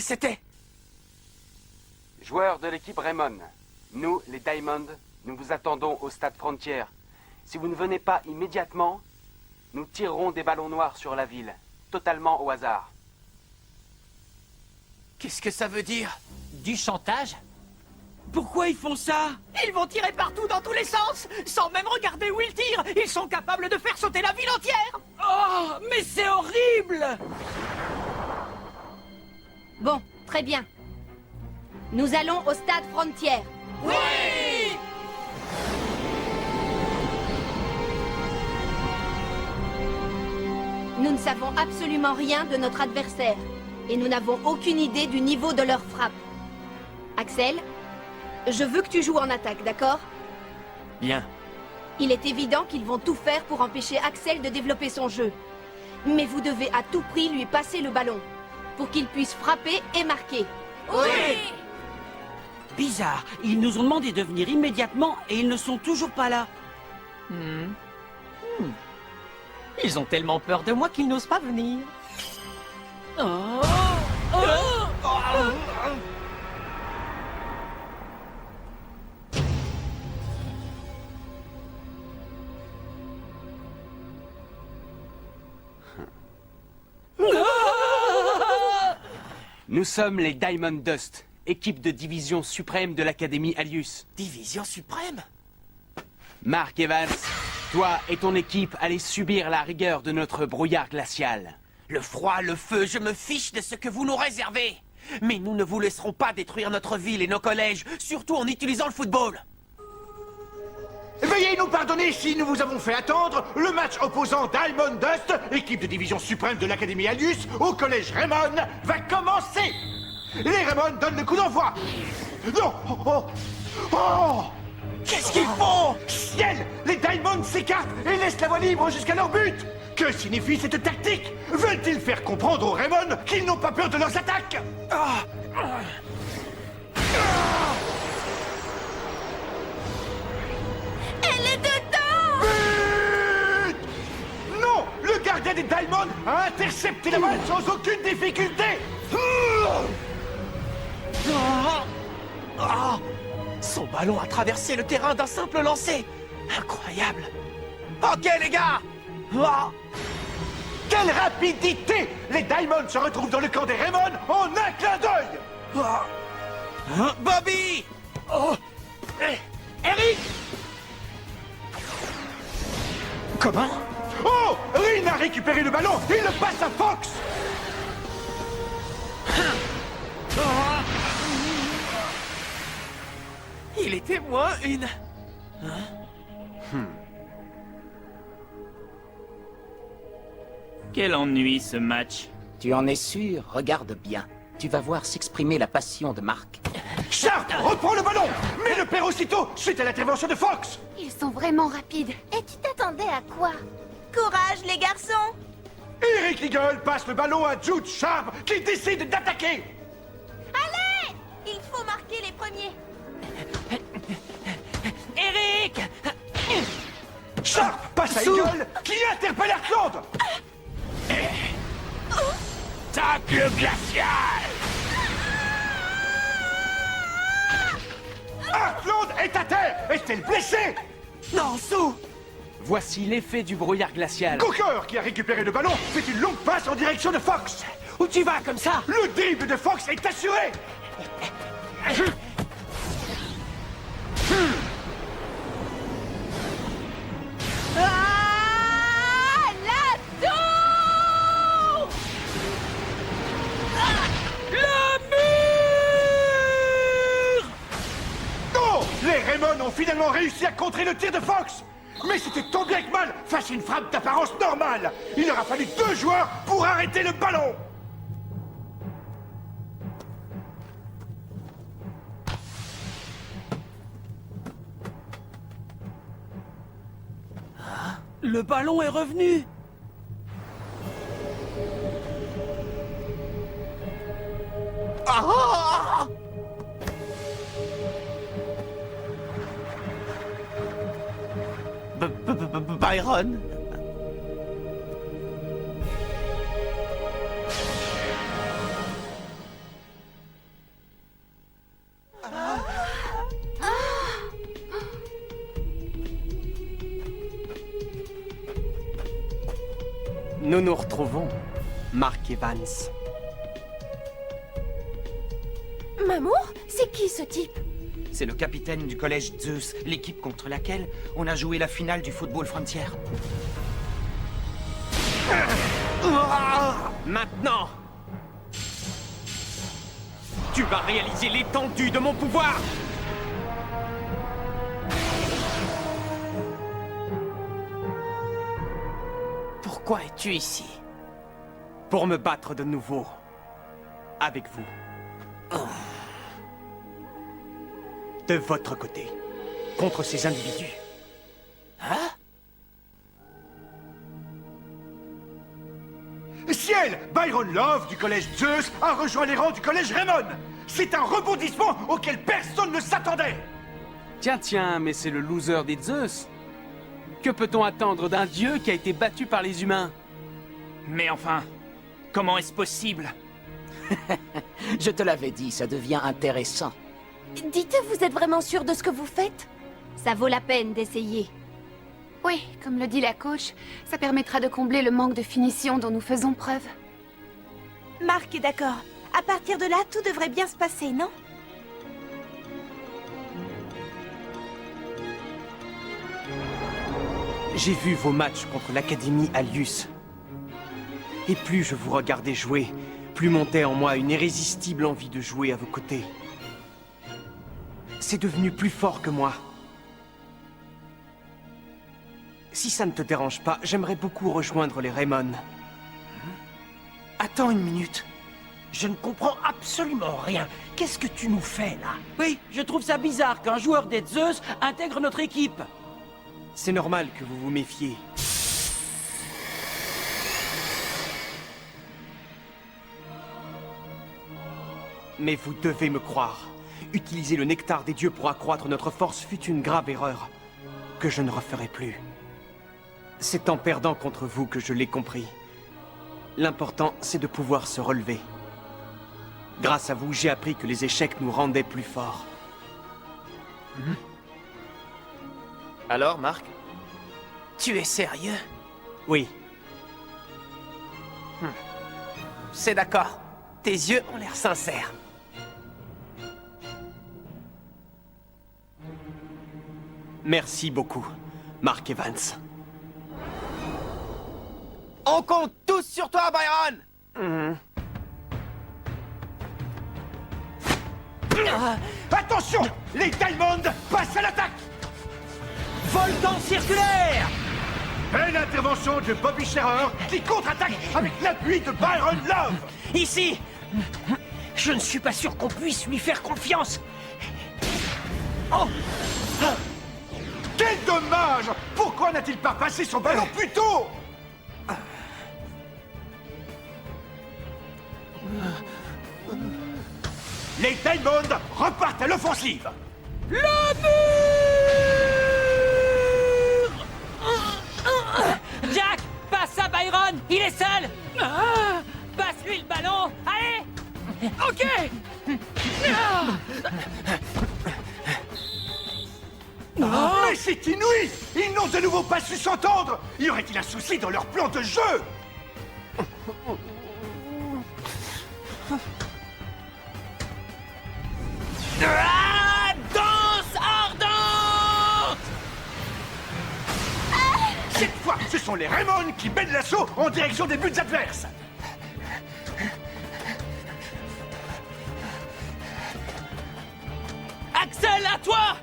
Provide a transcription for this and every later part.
c'était? Joueurs de l'équipe Raymond, nous, les Diamonds, nous vous attendons au stade Frontière. Si vous ne venez pas immédiatement, nous tirerons des ballons noirs sur la ville, totalement au hasard. Qu'est-ce que ça veut dire? Du chantage? Pourquoi ils font ça? Ils vont tirer partout dans tous les sens, sans même regarder où ils tirent. Ils sont capables de faire sauter la ville entière. Oh, mais c'est horrible! Bon, très bien. Nous allons au stade Frontière. Oui! Nous ne savons absolument rien de notre adversaire. Et nous n'avons aucune idée du niveau de leur frappe. Axel, je veux que tu joues en attaque, d'accord? Bien. Il est évident qu'ils vont tout faire pour empêcher Axel de développer son jeu. Mais vous devez à tout prix lui passer le ballon, pour qu'il puisse frapper et marquer. Oui! Bizarre, ils nous ont demandé de venir immédiatement et ils ne sont toujours pas là. Ils ont tellement peur de moi qu'ils n'osent pas venir. Oh! Nous sommes les Diamond Dust, équipe de division suprême de l'Académie Alius. Division suprême? Mark Evans, toi et ton équipe allez subir la rigueur de notre brouillard glacial. Le froid, le feu, je me fiche de ce que vous nous réservez. Mais nous ne vous laisserons pas détruire notre ville et nos collèges, surtout en utilisant le football. Veuillez nous pardonner si nous vous avons fait attendre. Le match opposant Diamond Dust, équipe de division suprême de l'Académie Alius, au collège Raymond, va commencer. Les Raymond donnent le coup d'envoi. Non! Oh! Qu'est-ce qu'ils font? Ciel! Les Diamonds s'écartent et laissent la voie libre jusqu'à leur but. Que signifie cette tactique? Veulent-ils faire comprendre aux Raymond qu'ils n'ont pas peur de leurs attaques? Elle est dedans! But! Non! Le gardien des Diamonds a intercepté la balle sans aucune difficulté. Son ballon a traversé le terrain d'un simple lancer. Incroyable. Ok les gars. Quelle rapidité! Les Diamonds se retrouvent dans le camp des Raymond en un clin d'œil. Bobby! Eric! Comment? Oh! Rin a récupéré le ballon. Il le passe à Fox. Il était moins une... Quel ennui ce match. Tu en es sûr? Regarde bien. Tu vas voir s'exprimer la passion de Mark. Sharp reprend le ballon. Mais le perd aussitôt suite à l'intervention de Fox. Ils sont vraiment rapides. Et tu t'attendais à quoi? Courage, les garçons! Eric Eagle passe le ballon à Jude Sharp qui décide d'attaquer. Allez! Il faut marquer les premiers. Eric! Sharp passe à Eagle qui interpelle Heartland. Tacle glacial! Heartland est à terre. Est-elle blessée? Non, Sue! Voici l'effet du brouillard glacial. Cooker, qui a récupéré le ballon, fait une longue passe en direction de Fox. Où tu vas comme ça? Le dribble de Fox est assuré. Ah! La tour! Non! Les Raymond ont finalement réussi à contrer le tir de Fox. Mais c'était tant bien que mal face à une frappe d'apparence normale. Il aura fallu 2 joueurs pour arrêter le ballon. Le ballon est revenu. Ah! Byron? Nous nous retrouvons, Mark Evans. Mamour? C'est qui ce type? C'est le capitaine du collège Zeus, l'équipe contre laquelle on a joué la finale du Football Frontier. Maintenant, tu vas réaliser l'étendue de mon pouvoir. Pourquoi es-tu ici? Pour me battre de nouveau. Avec vous. De votre côté. Contre ces individus. Hein? Ciel! Byron Love du collège Zeus a rejoint les rangs du collège Raymond! C'est un rebondissement auquel personne ne s'attendait! Tiens, mais c'est le loser des Zeus. Que peut-on attendre d'un dieu qui a été battu par les humains? Mais enfin, comment est-ce possible? Je te l'avais dit, ça devient intéressant. Dites, vous êtes vraiment sûr de ce que vous faites? Ça vaut la peine d'essayer. Oui, comme le dit la coach, ça permettra de combler le manque de finition dont nous faisons preuve. Marc est d'accord. À partir de là, tout devrait bien se passer, non? J'ai vu vos matchs contre l'Académie Alius. Et plus je vous regardais jouer, plus montait en moi une irrésistible envie de jouer à vos côtés. C'est devenu plus fort que moi. Si ça ne te dérange pas, j'aimerais beaucoup rejoindre les Raymond. Attends une minute. Je ne comprends absolument rien. Qu'est-ce que tu nous fais, là? Oui, je trouve ça bizarre qu'un joueur des Zeus intègre notre équipe. C'est normal que vous vous méfiez. Mais vous devez me croire. Utiliser le nectar des dieux pour accroître notre force fut une grave erreur, que je ne referai plus. C'est en perdant contre vous que je l'ai compris. L'important, c'est de pouvoir se relever. Grâce à vous, j'ai appris que les échecs nous rendaient plus forts. Alors, Marc? Tu es sérieux? Oui, C'est d'accord. Tes yeux ont l'air sincères. merci beaucoup, Mark Evans. On compte tous sur toi, Byron! Attention! Les Diamonds passent à l'attaque! Volcan circulaire! Belle intervention de Bobby Scherer qui contre-attaque avec l'appui de Byron Love! Ici! Je ne suis pas sûr qu'on puisse lui faire confiance! Oh! Quel dommage! Pourquoi n'a-t-il pas passé son ballon plus tôt? Les Diamonds repartent à l'offensive! Jack! Passe à Byron! Il est seul! Passe-lui le ballon! Allez! Ok! Mais c'est inouï! Ils n'ont de nouveau pas su s'entendre! Y aurait-il un souci dans leur plan de jeu? Danse ardente! Cette fois, ce sont les Raymond qui mènent l'assaut en direction des buts adverses! Axel, à toi!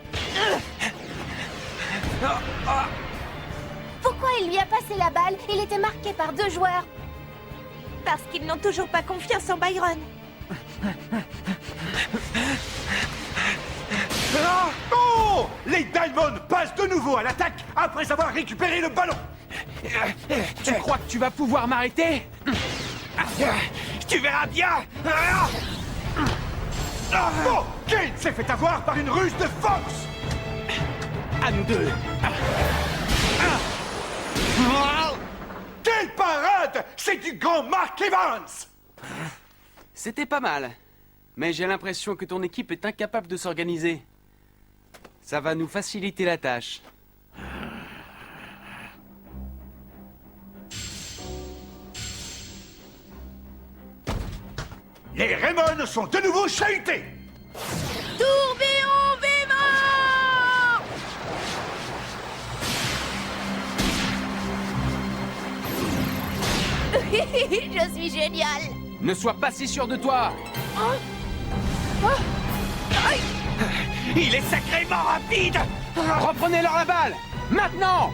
Pourquoi il lui a passé la balle? Il était marqué par 2 joueurs. Parce qu'ils n'ont toujours pas confiance en Byron. Oh! Les Diamonds passent de nouveau à l'attaque après avoir récupéré le ballon! Tu crois que tu vas pouvoir m'arrêter? Tu verras bien! Oh! Kane s'est fait avoir par une ruse de Fox! À nous deux. Quelle parade! C'est du grand Mark Evans! C'était pas mal. Mais j'ai l'impression que ton équipe est incapable de s'organiser. Ça va nous faciliter la tâche. Les Raymond sont de nouveau chahutés. Tourbillon vivant! Je suis génial! Ne sois pas si sûr de toi. Il est sacrément rapide! Reprenez-leur la balle. Maintenant.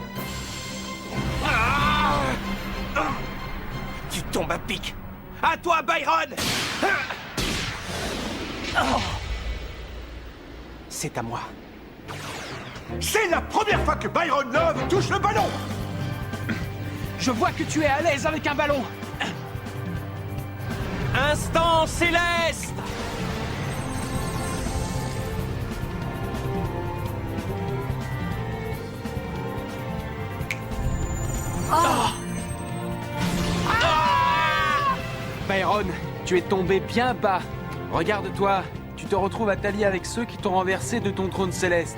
Tu tombes à pic! À toi, Byron! C'est à moi. C'est la première fois que Byron Love touche le ballon. Je vois que tu es à l'aise avec un ballon. Instant céleste! Byron, tu es tombé bien bas. Regarde-toi, tu te retrouves à t'allier avec ceux qui t'ont renversé de ton trône céleste.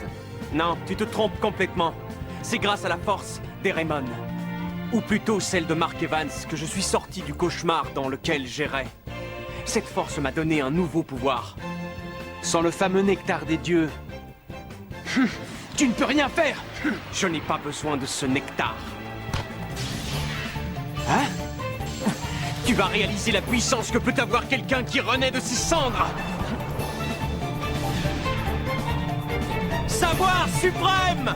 Non, tu te trompes complètement. C'est grâce à la force des Raymond. Ou plutôt celle de Mark Evans que je suis sorti du cauchemar dans lequel j'errais. Cette force m'a donné un nouveau pouvoir. Sans le fameux nectar des dieux, tu ne peux rien faire. Je n'ai pas besoin de ce nectar. Hein? Tu vas réaliser la puissance que peut avoir quelqu'un qui renaît de ses cendres. Savoir suprême!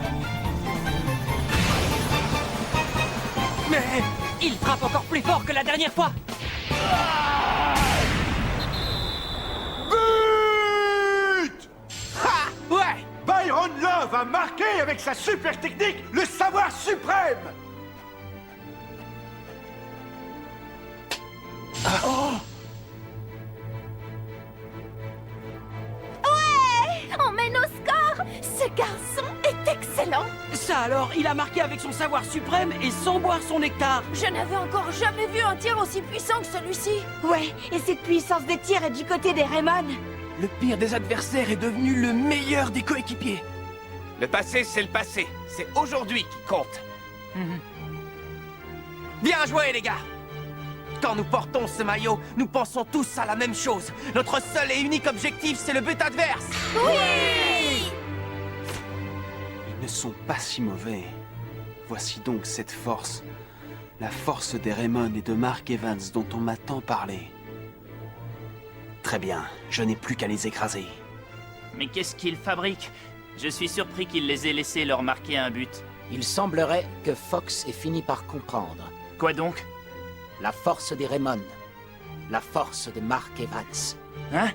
Mais il frappe encore plus fort que la dernière fois. But! Ouais! Byron Love a marqué avec sa super technique le savoir suprême. On mène au score! Ce garçon est excellent! Ça alors, il a marqué avec son savoir suprême et sans boire son nectar. Je n'avais encore jamais vu un tir aussi puissant que celui-ci! Ouais, et cette puissance des tirs est du côté des Raymond. Le pire des adversaires est devenu le meilleur des coéquipiers. Le passé, c'est le passé. C'est aujourd'hui qui compte. Bien joué, les gars! Quand nous portons ce maillot, nous pensons tous à la même chose. Notre seul et unique objectif, c'est le but adverse. Oui! Ils ne sont pas si mauvais. Voici donc cette force. La force des Raymond et de Mark Evans dont on m'a tant parlé. Très bien, je n'ai plus qu'à les écraser. Mais qu'est-ce qu'ils fabriquent? Je suis surpris qu'ils les aient laissés leur marquer un but. Il semblerait que Fox ait fini par comprendre. Quoi donc? La force des Raymond. La force de Mark Evans. Hein?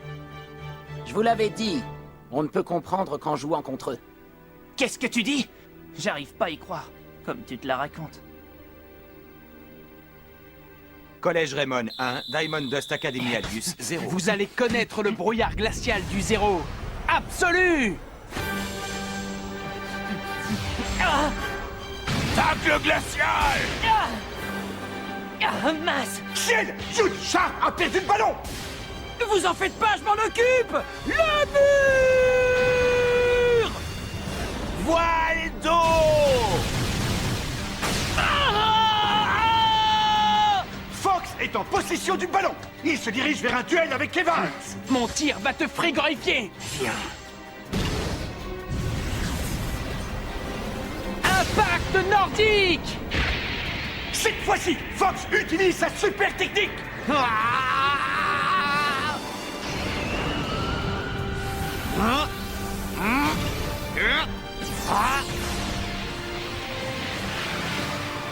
Je vous l'avais dit, on ne peut comprendre qu'en jouant contre eux. Qu'est-ce que tu dis? J'arrive pas à y croire, comme tu te la racontes. Collège Raymond 1, Diamond Dust Academy Alius 0. Vous allez connaître le brouillard glacial du zéro. Absolu! Tacle glacial. Ah, mince! Ciel, Jude Sharp a perdu le ballon. Ne vous en faites pas, je m'en occupe. Le mur! Voile d'eau! Fox est en possession du ballon. Il se dirige vers un duel avec Evans. Mon tir va te frigorifier! Impact nordique! Cette fois-ci, Fox utilise sa super technique.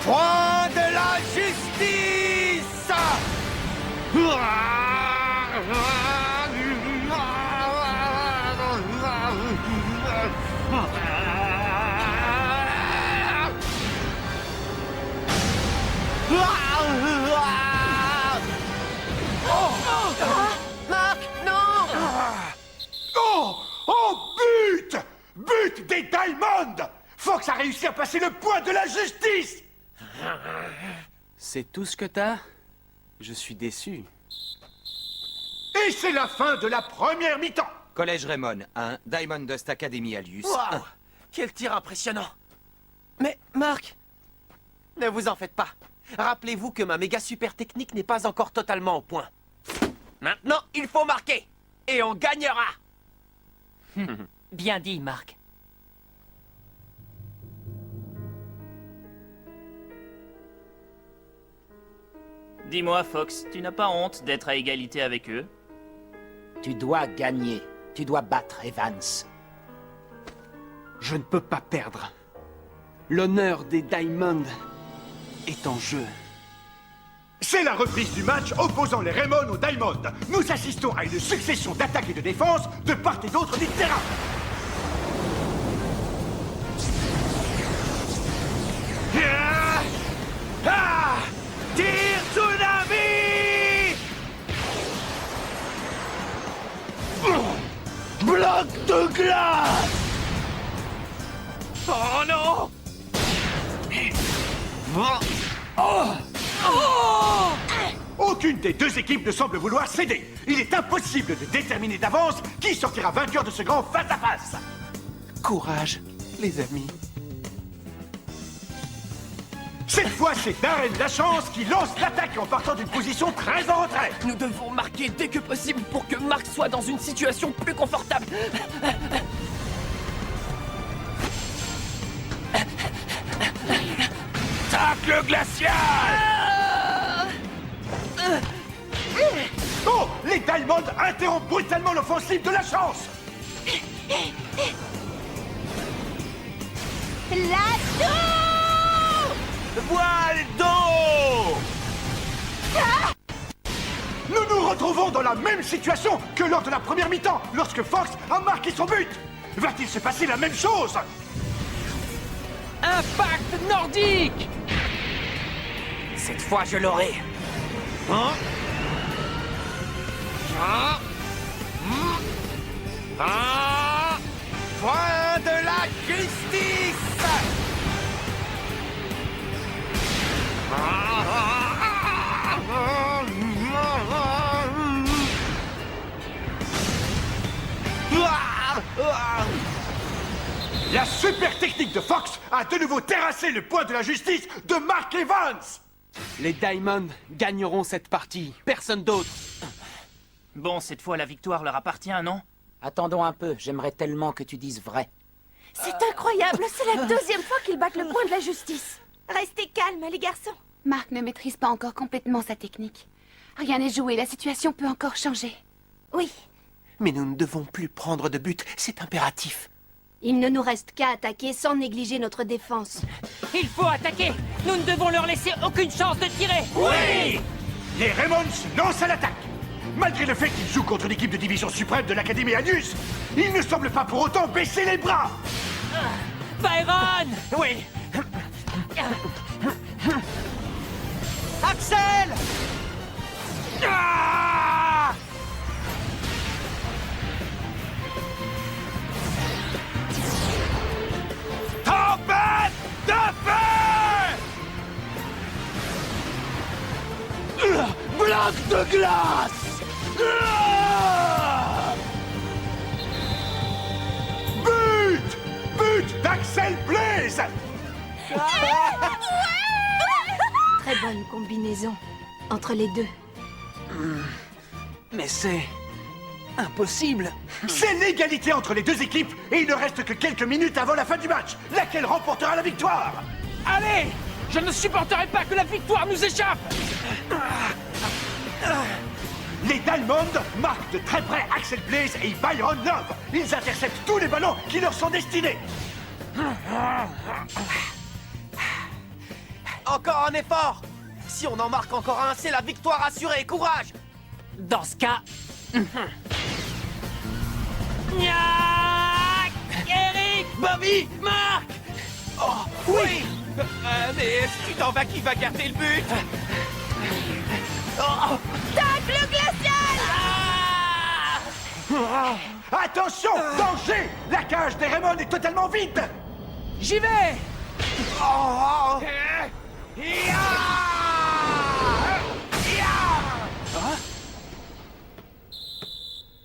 Point de la justice! Marc, non! Oh! Oh, but! But des Diamond! Fox a réussi à passer le point de la justice! C'est tout ce que t'as? Je suis déçu. Et c'est la fin de la première mi-temps. Collège Raymond 1, Diamond Dust Academy Alius Waouh! 1. Quel tir impressionnant! Mais, Marc, ne vous en faites pas. Rappelez-vous que ma méga super technique n'est pas encore totalement au point. Maintenant, il faut marquer. Et on gagnera. Bien dit, Marc. Dis-moi, Fox, tu n'as pas honte d'être à égalité avec eux? Tu dois gagner. Tu dois battre Evans. Je ne peux pas perdre. L'honneur des Diamond est en jeu. C'est la reprise du match opposant les Raymond aux Diamond. Nous assistons à une succession d'attaques et de défenses de part et d'autre du terrain. Tire tsunami! Bloc de glace! Oh non! Aucune des deux équipes ne semble vouloir céder. Il est impossible de déterminer d'avance qui sortira vainqueur de ce grand face-à-face. Courage, les amis. Cette fois, c'est Darren Lachance qui lance l'attaque en partant d'une position très en retrait. Nous devons marquer dès que possible pour que Marc soit dans une situation plus confortable. Tacle glacial! Oh, les Diamond interrompent brutalement l'offensive de Lachance. Voile d'eau! Nous nous retrouvons dans la même situation que lors de la première mi-temps, lorsque Fox a marqué son but. Va-t-il se passer la même chose? Impact nordique! Cette fois, je l'aurai. Hein? Hein? Ah! Point de la justice! La super technique de Fox a de nouveau terrassé le point de la justice de Mark Evans. Les Diamond gagneront cette partie. Personne d'autre. Bon, cette fois, la victoire leur appartient, non? Attendons un peu, j'aimerais tellement que tu dises vrai. C'est incroyable, c'est la deuxième fois qu'ils battent le point de la justice. Restez calmes, les garçons. Marc ne maîtrise pas encore complètement sa technique. Rien n'est joué, la situation peut encore changer. Oui. Mais nous ne devons plus prendre de but, c'est impératif. Il ne nous reste qu'à attaquer sans négliger notre défense. Il faut attaquer! Nous ne devons leur laisser aucune chance de tirer! Oui! Les Raymond se lancent à l'attaque. Malgré le fait qu'ils jouent contre l'équipe de division suprême de l'Académie Alius, ils ne semblent pas pour autant baisser les bras. Byron! Oui! Axel! Ah! Tempête de feu! Bloc de glace! But! But d'Axel Blaze! Très bonne combinaison entre les deux. Mais c'est impossible. C'est l'égalité entre les deux équipes et il ne reste que quelques minutes avant la fin du match. Laquelle remportera la victoire? Allez! Je ne supporterai pas que la victoire nous échappe! Les Diamond marquent de très près Axel Blaze et Byron Love. Ils interceptent tous les ballons qui leur sont destinés. Encore un effort! Si on en marque encore un, c'est la victoire assurée. Courage! Dans ce cas... Niac! Eric! Bobby! Marc! Oh, oui! Mais si tu t'en vas, qui va garder le but? Oh. Tacle glacial! Attention! Danger! La cage des Raymond est totalement vide! J'y vais! Oh.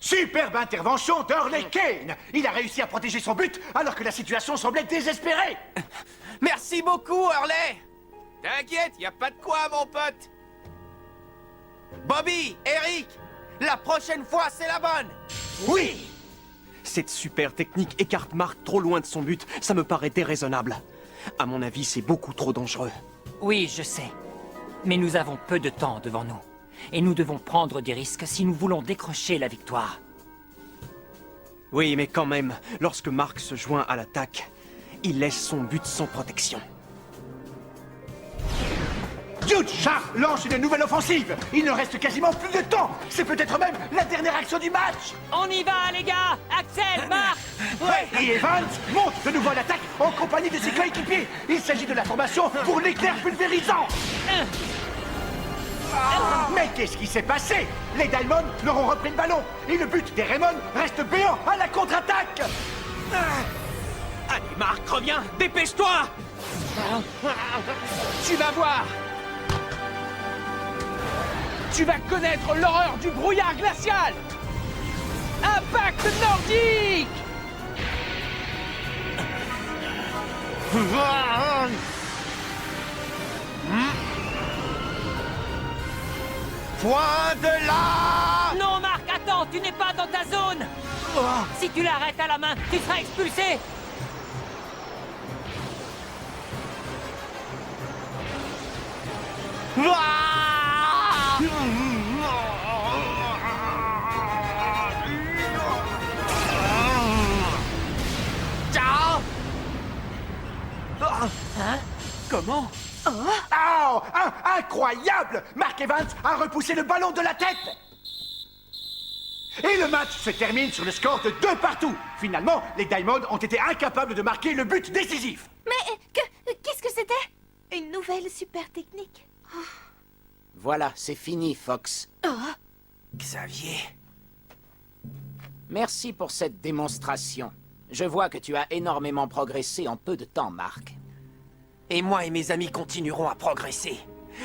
Superbe intervention d'Hurley Kane! Il a réussi à protéger son but alors que la situation semblait désespérée! Merci beaucoup, Hurley! T'inquiète, y a pas de quoi, mon pote! Bobby, Eric, La prochaine fois, c'est la bonne! Oui! Cette super technique écarte Mark trop loin de son but. Ça me paraît déraisonnable. À mon avis, c'est beaucoup trop dangereux. Oui, je sais. Mais nous avons peu de temps devant nous. Et nous devons prendre des risques si nous voulons décrocher la victoire. Oui, mais quand même, lorsque Mark se joint à l'attaque, il laisse son but sans protection. Yucha lance une nouvelle offensive. Il ne reste quasiment plus de temps. C'est peut-être même la dernière action du match. On y va, les gars! Axel, Mark! Et Evans monte de nouveau à l'attaque en compagnie de ses coéquipiers. Il s'agit de la formation pour l'éclair pulvérisant. Mais qu'est-ce qui s'est passé? Les Diamonds leur ont repris le ballon. Et le but des Raymond reste béant à la contre-attaque. Allez, Mark, reviens! Dépêche-toi! Tu vas voir! Tu vas connaître l'horreur du brouillard glacial! Impact nordique! Point de là! Non, Marc, attends, tu n'es pas dans ta zone! Si tu l'arrêtes à la main, tu seras expulsé! Ciao! Hein? Comment? Oh, incroyable! Mark Evans a repoussé le ballon de la tête. Et le match se termine sur le score de 2-2. Finalement, les Diamonds ont été incapables de marquer le but décisif. Mais qu'est-ce que c'était? Une nouvelle super technique. Voilà, c'est fini, Fox. Xavier... Merci pour cette démonstration. Je vois que tu as énormément progressé en peu de temps, Mark. Et moi et mes amis continuerons à progresser.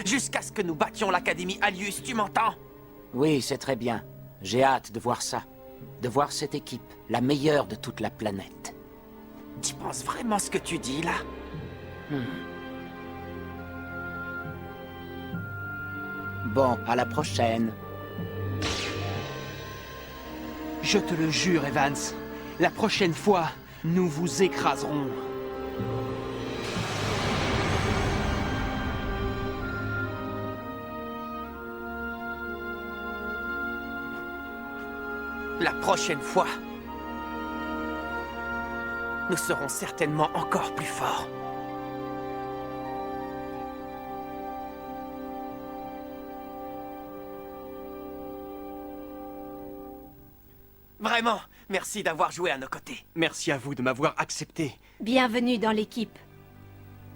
Jusqu'à ce que nous battions l'Académie Alius, tu m'entends? Oui, c'est très bien. J'ai hâte de voir ça. De voir cette équipe, la meilleure de toute la planète. Tu penses vraiment ce que tu dis, là? Bon, à la prochaine. Je te le jure, Evans. La prochaine fois, nous vous écraserons. La prochaine fois, nous serons certainement encore plus forts. Vraiment, merci d'avoir joué à nos côtés. Merci à vous de m'avoir accepté. Bienvenue dans l'équipe.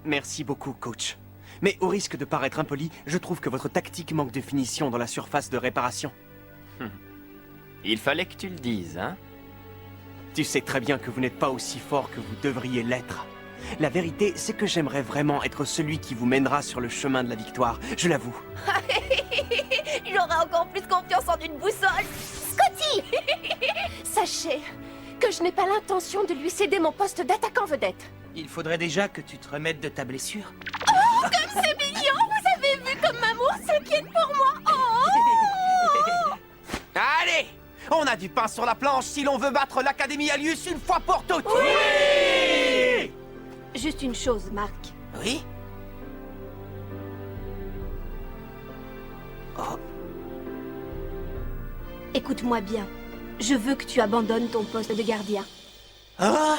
Merci beaucoup, coach. Mais au risque de paraître impoli, je trouve que votre tactique manque de finition dans la surface de réparation. Il fallait que tu le dises, hein? Tu sais très bien que vous n'êtes pas aussi fort que vous devriez l'être. La vérité, c'est que j'aimerais vraiment être celui qui vous mènera sur le chemin de la victoire, je l'avoue. J'aurai encore plus confiance en une boussole. Scotty! Sachez que je n'ai pas l'intention de lui céder mon poste d'attaquant vedette. Il faudrait déjà que tu te remettes de ta blessure. Oh, comme c'est mignon! Vous avez vu comme Mamour s'inquiète pour moi? Oh! Allez! On a du pain sur la planche si l'on veut battre l'Académie Alius une fois pour toutes! Oui! Juste une chose, Marc. Oui? Oh. Écoute-moi bien. Je veux que tu abandonnes ton poste de gardien. Hein?